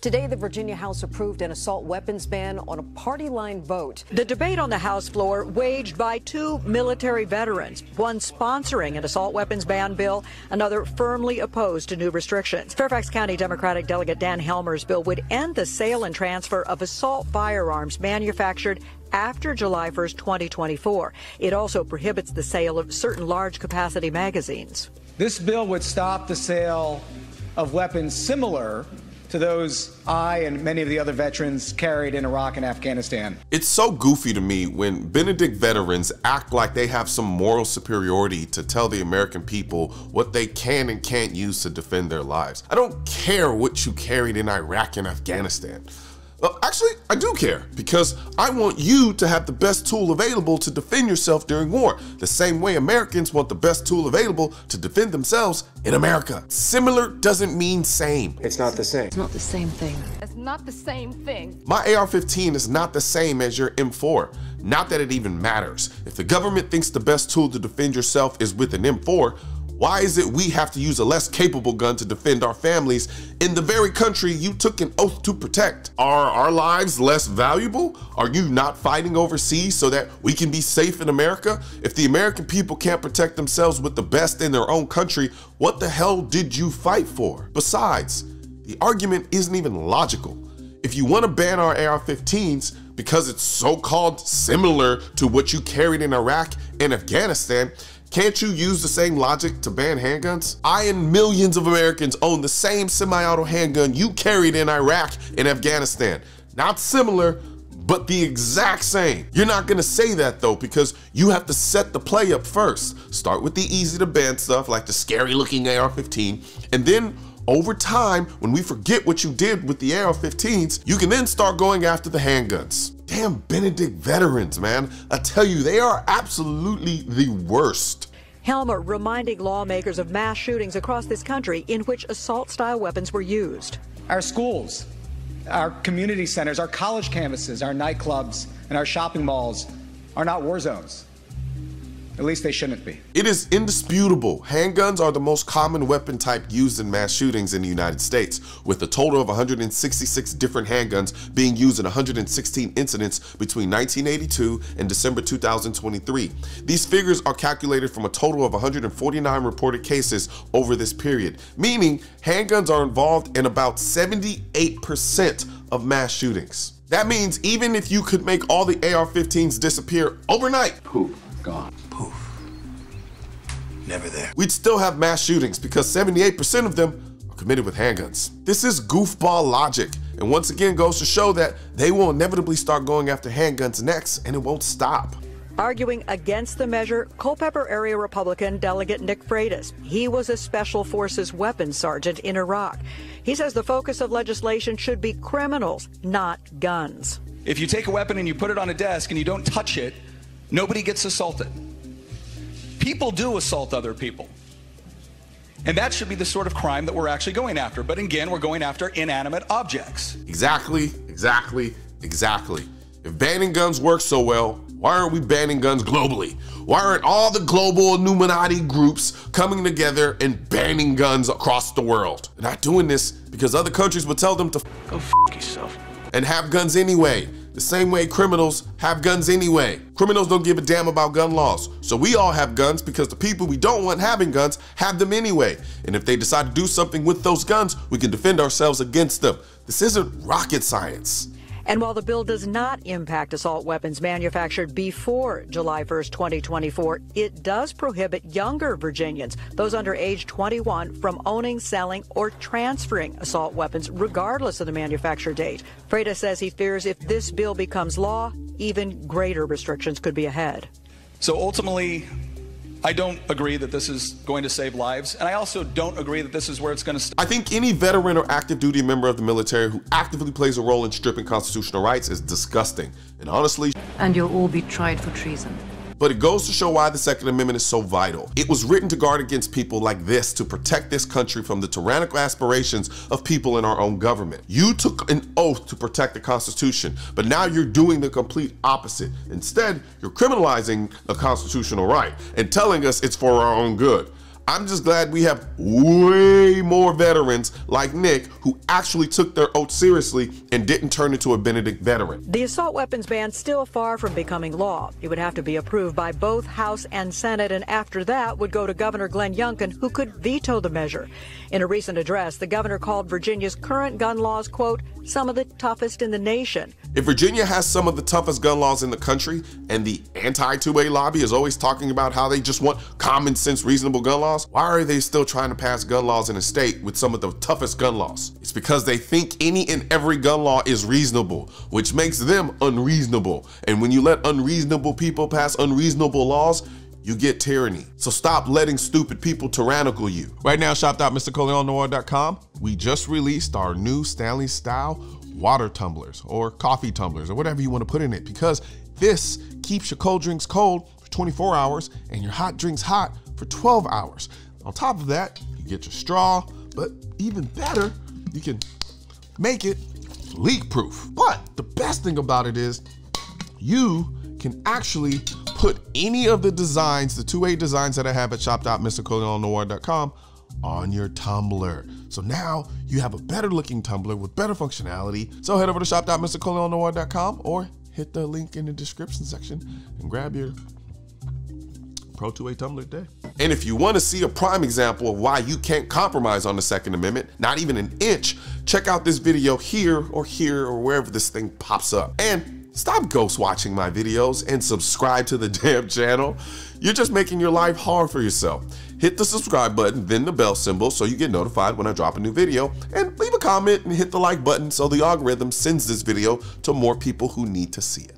Today, the Virginia House approved an assault weapons ban on a party-line vote. The debate on the House floor waged by two military veterans, one sponsoring an assault weapons ban bill, another firmly opposed to new restrictions. Fairfax County Democratic Delegate Dan Helmer's bill would end the sale and transfer of assault firearms manufactured after July 1st, 2024. It also prohibits the sale of certain large-capacity magazines. This bill would stop the sale of weapons similar to those I and many of the other veterans carried in Iraq and Afghanistan. It's so goofy to me when Benedict veterans act like they have some moral superiority to tell the American people what they can and can't use to defend their lives. I don't care what you carried in Iraq and Afghanistan. Well, actually, I do care, because I want you to have the best tool available to defend yourself during war, the same way Americans want the best tool available to defend themselves in America. Similar doesn't mean same. It's not the same. It's not the same thing. It's not the same thing. My AR-15 is not the same as your M4. Not that it even matters. If the government thinks the best tool to defend yourself is with an M4, why is it we have to use a less capable gun to defend our families in the very country you took an oath to protect? Are our lives less valuable? Are you not fighting overseas so that we can be safe in America? If the American people can't protect themselves with the best in their own country, what the hell did you fight for? Besides, the argument isn't even logical. If you want to ban our AR-15s because it's so-called similar to what you carried in Iraq and Afghanistan, can't you use the same logic to ban handguns? I and millions of Americans own the same semi-auto handgun you carried in Iraq and Afghanistan. Not similar, but the exact same. You're not gonna say that though, because you have to set the play up first. Start with the easy to ban stuff like the scary looking AR-15, and then over time, when we forget what you did with the AR-15s, you can then start going after the handguns. Damn Benedict veterans, man. I tell you, they are absolutely the worst. Helmer reminding lawmakers of mass shootings across this country in which assault-style weapons were used. Our schools, our community centers, our college campuses, our nightclubs, and our shopping malls are not war zones. At least they shouldn't be. It is indisputable. Handguns are the most common weapon type used in mass shootings in the United States, with a total of 166 different handguns being used in 116 incidents between 1982 and December 2023. These figures are calculated from a total of 149 reported cases over this period, meaning handguns are involved in about 78% of mass shootings. That means even if you could make all the AR-15s disappear overnight, Poof, gone. Poof. Never there. We'd still have mass shootings because 78% of them are committed with handguns. This is goofball logic, and once again goes to show that they will inevitably start going after handguns next, and it won't stop. Arguing against the measure, Culpeper area Republican Delegate Nick Freitas. He was a Special Forces weapons sergeant in Iraq. He says the focus of legislation should be criminals, not guns. If you take a weapon and you put it on a desk and you don't touch it, nobody gets assaulted. People do assault other people. And that should be the sort of crime that we're actually going after. But again, we're going after inanimate objects. Exactly. If banning guns works so well, why aren't we banning guns globally? Why aren't all the global Illuminati groups coming together and banning guns across the world? They're not doing this because other countries would tell them to Go f yourself. And have guns anyway. The same way criminals have guns anyway. Criminals don't give a damn about gun laws. So we all have guns because the people we don't want having guns have them anyway. And if they decide to do something with those guns, we can defend ourselves against them. This isn't rocket science. And while the bill does not impact assault weapons manufactured before July 1st, 2024, it does prohibit younger Virginians, those under age 21, from owning, selling, or transferring assault weapons, regardless of the manufacture date. Freitas says he fears if this bill becomes law, even greater restrictions could be ahead. So ultimately, I don't agree that this is going to save lives, and I also don't agree that this is where it's going to stop. I think any veteran or active duty member of the military who actively plays a role in stripping constitutional rights is disgusting. And honestly, And you'll all be tried for treason. But it goes to show why the Second Amendment is so vital. It was written to guard against people like this, to protect this country from the tyrannical aspirations of people in our own government. You took an oath to protect the Constitution, but now you're doing the complete opposite. Instead, you're criminalizing a constitutional right and telling us it's for our own good. I'm just glad we have way more veterans like Nick who actually took their oath seriously and didn't turn into a Benedict veteran. The assault weapons ban still far from becoming law. It would have to be approved by both House and Senate, and after that would go to Governor Glenn Youngkin, who could veto the measure. In a recent address, the governor called Virginia's current gun laws, quote, some of the toughest in the nation. If Virginia has some of the toughest gun laws in the country, and the anti-2A lobby is always talking about how they just want common sense, reasonable gun laws, why are they still trying to pass gun laws in a state with some of the toughest gun laws? It's because they think any and every gun law is reasonable, which makes them unreasonable. And when you let unreasonable people pass unreasonable laws, you get tyranny. So stop letting stupid people tyrannical you. Right now, shop.mrcolion.com, we just released our new Stanley style water tumblers or coffee tumblers or whatever you want to put in it, because this keeps your cold drinks cold for 24 hours and your hot drinks hot for 12 hours. On top of that, you get your straw, but even better, you can make it leak proof. But the best thing about it is you can actually put any of the designs, the 2A designs that I have at shop.mrcolion.com on your tumbler. So now you have a better looking tumbler with better functionality. So head over to shop.mrcolion.com or hit the link in the description section and grab your Pro 2A tumbler today. And if you want to see a prime example of why you can't compromise on the Second Amendment, not even an inch, check out this video here or wherever this thing pops up. And stop ghost watching my videos and subscribe to the damn channel. You're just making your life hard for yourself. Hit the subscribe button, then the bell symbol so you get notified when I drop a new video, and leave a comment and hit the like button so the algorithm sends this video to more people who need to see it.